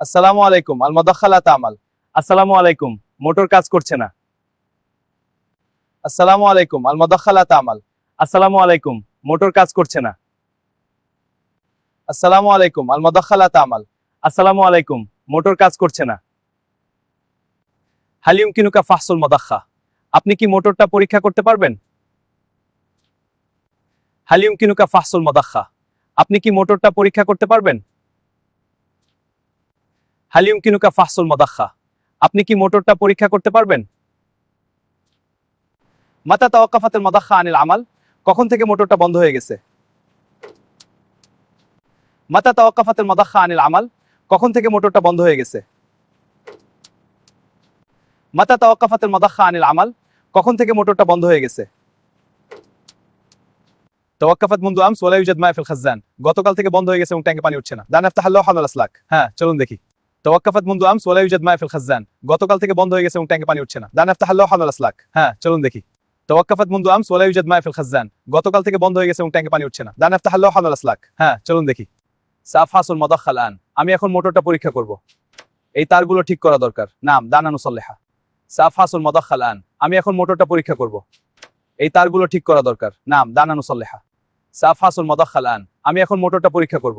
আসসালামু আলাইকুম আল মাদাখালা তামাল। আসসালামু আলাইকুম, মোটর কাজ করছে না। আসসালামু আলাইকুম আল মাদাখালা তামাল। আসসালামু আলাইকুম, মোটর কাজ করছে না। আসসালামু আলাইকুম আল মাদাখালা তামাল। আসসালামু আলাইকুম, মোটর কাজ করছে না। হাল ইউমকিনুকা ফাহসুল মাদাখা, আপনি কি মোটরটা পরীক্ষা করতে পারবেন? হাল ইউমকিনুকা ফাহসুল মাদাখা, আপনি কি মোটরটা পরীক্ষা করতে পারবেন? হাল ইউমকিনুকা ফাহসুল মাদাখা, আপনি কি মোটরটা পরীক্ষা করতে পারবেন? মাতা তাওয়াক্কাফাতুল মাদাখা আনিল আমাল, কখন থেকে মোটরটা বন্ধ হয়ে গেছে? মাতা তাওয়াক্কাফাতুল মাদাখা আনিল আমাল, কখন থেকে মোটরটা বন্ধ হয়ে গেছে? মাতা তাওয়াক্কাফাতুল মাদাখা আনিল আমাল, কখন থেকে মোটরটা বন্ধ হয়ে গেছে? তাওয়াক্কাফাত মুনদু আমস ওয়া লা ইউজাদ মা ফিল খাজ্জান, গতকাল থেকে বন্ধ হয়ে গেছে এবং ট্যাঙ্কে পানি উঠছে না। দান ইফতাহাল্লাহু হালাল আসলাক, হ্যাঁ চলুন দেখি। তাওয়াক্কাফাত মুনদু আমস ওয়া লা ইউজাদ মা ফিল খাজ্জান, গতকাল থেকে বন্ধ হয়ে গেছে এবং ট্যাঙ্কে পানি উঠছে না। দান ইফতাহাল্লাহু হালাল আসলাক, হ্যাঁ চলুন দেখি। তাওয়াক্কাফাত মুনদু আমস ওয়া লা ইউজাদ মা ফিল খাজ্জান, গতকাল থেকে বন্ধ হয়ে গেছে এবং ট্যাঙ্কে পানি উঠছে না। দান ইফতাহাল্লাহু হালাল আসলাক, হ্যাঁ চলুন দেখি। সাফাসুল মাদাখাল আন, আমি এখন মোটরটা পরীক্ষা করব। এই তারগুলো ঠিক করা দরকার। নাম দানা নুসাল্লিহা। সাফাসুল মাদাখাল আন, আমি এখন মোটরটা পরীক্ষা করব। এই তারগুলো ঠিক করা দরকার। নাম দানা নুসাল্লিহা। সাফাসুল মাদাখাল আন, আমি এখন মোটরটা পরীক্ষা করব।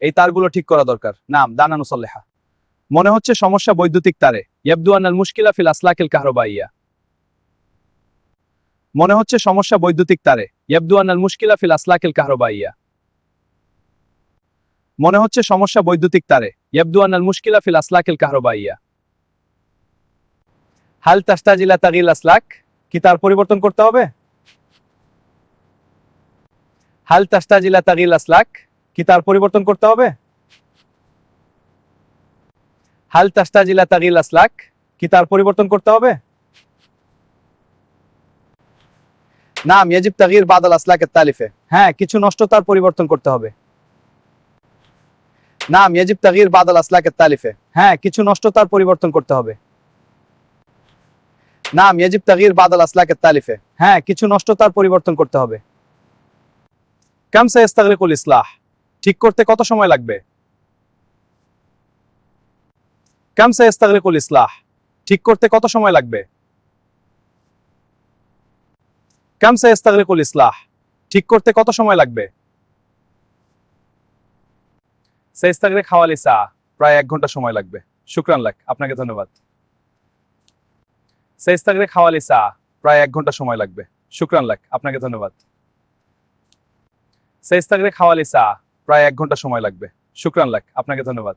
এই তারগুলো ঠিক করা দরকার। নাম দানা নুসাল্লিহা। মনে হচ্ছে সমস্যা বৈদ্যুতিক তারে। ইয়াবদু আনাল মুশকিলা ফিল আসলাকিল কাহরাবাইয়া। মনে হচ্ছে সমস্যা বৈদ্যুতিক তারে। ইয়াবদু আনাল মুশকিলা ফিল আসলাকিল কাহরাবাইয়া। মনে হচ্ছে সমস্যা বৈদ্যুতিক তারে। ইয়াবদু আনাল মুশকিলা ফিল আসলাকিল কাহরাবাইয়া। হাল তাহতাজ ইলা তাগয়ির আসলাক, কি তার পরিবর্তন করতে হবে? হাল তাহতাজ ইলা তাগয়ির আসলাক, কি তার পরিবর্তন করতে হবে? হাল তাহতাজ ইলা তাগয়ির আসলাক, কি তার পরিবর্তন করতে হবে? নাম ইয়াজিব তাগয়ির বাদ আল আসলাক আত-তালিফা, হ্যাঁ কিছু নষ্ট তার পরিবর্তন করতে হবে। নাম ইয়াজিব তাগয়ির বাদ আল আসলাক আত-তালিফা, হ্যাঁ কিছু নষ্ট তার পরিবর্তন করতে হবে। নাম ইয়াজিব তাগয়ির বাদ আল আসলাক আত-তালিফা, হ্যাঁ কিছু নষ্ট তার পরিবর্তন করতে হবে। কাম সায়াস্তাগরিকুল ইসলাহ, ঠিক করতে কত সময় লাগবে? কাম সায়াস্তাগরিকুল ইসলাহ, ঠিক করতে কত সময় লাগবে? কাম সায়াস্তাগরিকুল ইসলাহ, ঠিক করতে কত সময় লাগবে? সায়াস্তাগরিক হাওয়ালি সা, প্রায় 1 ঘন্টা সময় লাগবে। শুকরান লাক, আপনাকে ধন্যবাদ। সায়াস্তাগরিক হাওয়ালি সা, প্রায় 1 ঘন্টা সময় লাগবে। শুকরান লাক, আপনাকে ধন্যবাদ। সায়াস্তাগরিক হাওয়ালি সা, প্রায় 1 ঘন্টা সময় লাগবে। শুকরান লাক, আপনাকে ধন্যবাদ।